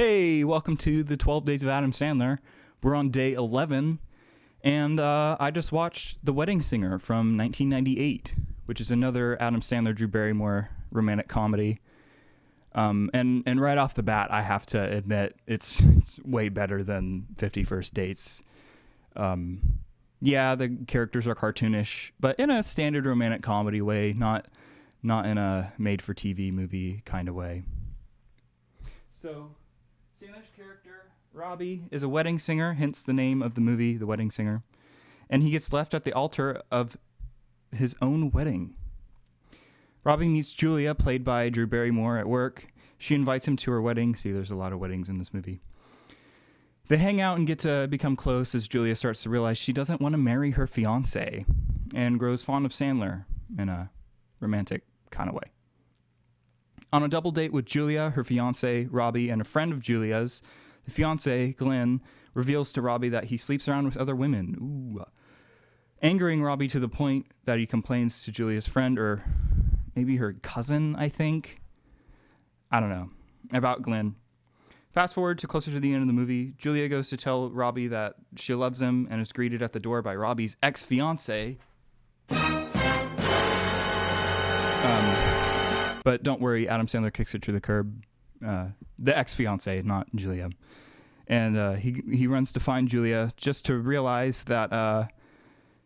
Hey, welcome to the 12 Days of Adam Sandler. We're on day 11, and I just watched The Wedding Singer from 1998, which is another Adam Sandler, Drew Barrymore romantic comedy. And right off the bat, I have to admit, it's way better than 50 First Dates. Yeah, the characters are cartoonish, but in a standard romantic comedy way, not in a made-for-TV movie kind of way. So, Sandler's character, Robbie, is a wedding singer, hence the name of the movie, The Wedding Singer. And he gets left at the altar of his own wedding. Robbie meets Julia, played by Drew Barrymore, at work. She invites him to her wedding. See, there's a lot of weddings in this movie. They hang out and get to become close as Julia starts to realize she doesn't want to marry her fiancé and grows fond of Sandler in a romantic kind of way. On a double date with Julia, her fiancé, Robbie, and a friend of Julia's, the fiancé, Glenn, reveals to Robbie that he sleeps around with other women. Ooh. Angering Robbie to the point that he complains to Julia's friend, or maybe her cousin, I think. I don't know. About Glenn. Fast forward to closer to the end of the movie, Julia goes to tell Robbie that she loves him and is greeted at the door by Robbie's ex-fiancé. But don't worry, Adam Sandler kicks it to the curb. The ex-fiancé, not Julia. And he runs to find Julia just to realize that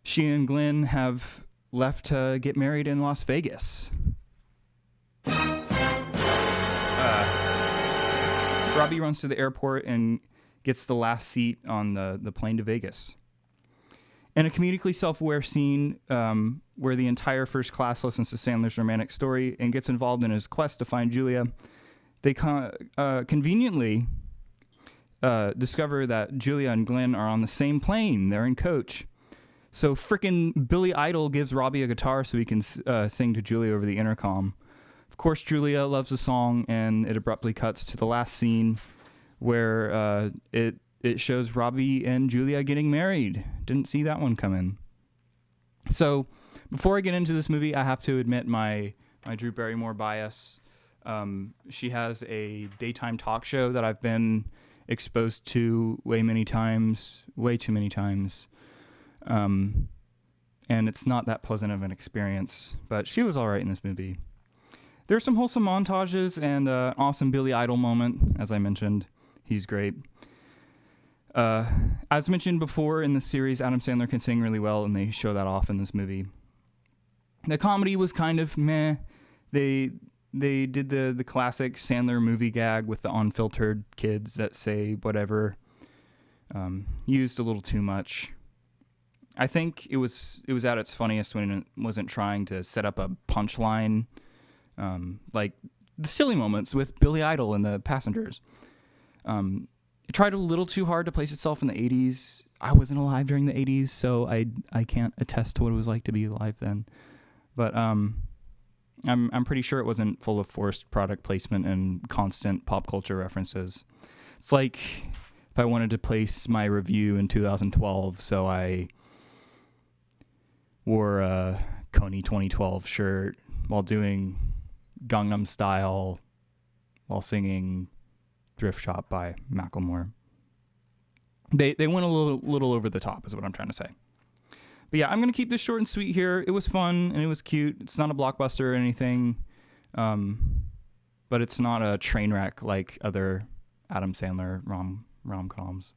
she and Glenn have left to get married in Las Vegas. Robbie runs to the airport and gets the last seat on the plane to Vegas. In a comedically self-aware scene where the entire first class listens to Sandler's romantic story and gets involved in his quest to find Julia, they conveniently discover that Julia and Glenn are on the same plane. They're in coach. So frickin' Billy Idol gives Robbie a guitar so he can sing to Julia over the intercom. Of course, Julia loves the song, and it abruptly cuts to the last scene where it shows Robbie and Julia getting married. Didn't see that one coming. So, before I get into this movie, I have to admit my Drew Barrymore bias. She has a daytime talk show that I've been exposed to way too many times. And it's not that pleasant of an experience, but she was all right in this movie. There's some wholesome montages and an awesome Billy Idol moment, as I mentioned. He's great. As mentioned before in the series, Adam Sandler can sing really well, and they show that off in this movie. The comedy was kind of meh. They did the classic Sandler movie gag with the unfiltered kids that say whatever. Used a little too much. I think it was at its funniest when it wasn't trying to set up a punchline, like the silly moments with Billy Idol and the passengers. It tried a little too hard to place itself in the 80s. I wasn't alive during the 80s, so I can't attest to what it was like to be alive then. But I'm pretty sure it wasn't full of forced product placement and constant pop culture references. It's like if I wanted to place my review in 2012, so I wore a Coney 2012 shirt while doing Gangnam Style while singing Thrift Shop by Macklemore. They went a little over the top is what I'm trying to say. But yeah, I'm going to keep this short and sweet here. It was fun and it was cute. It's not a blockbuster or anything, but it's not a train wreck like other Adam Sandler rom-coms.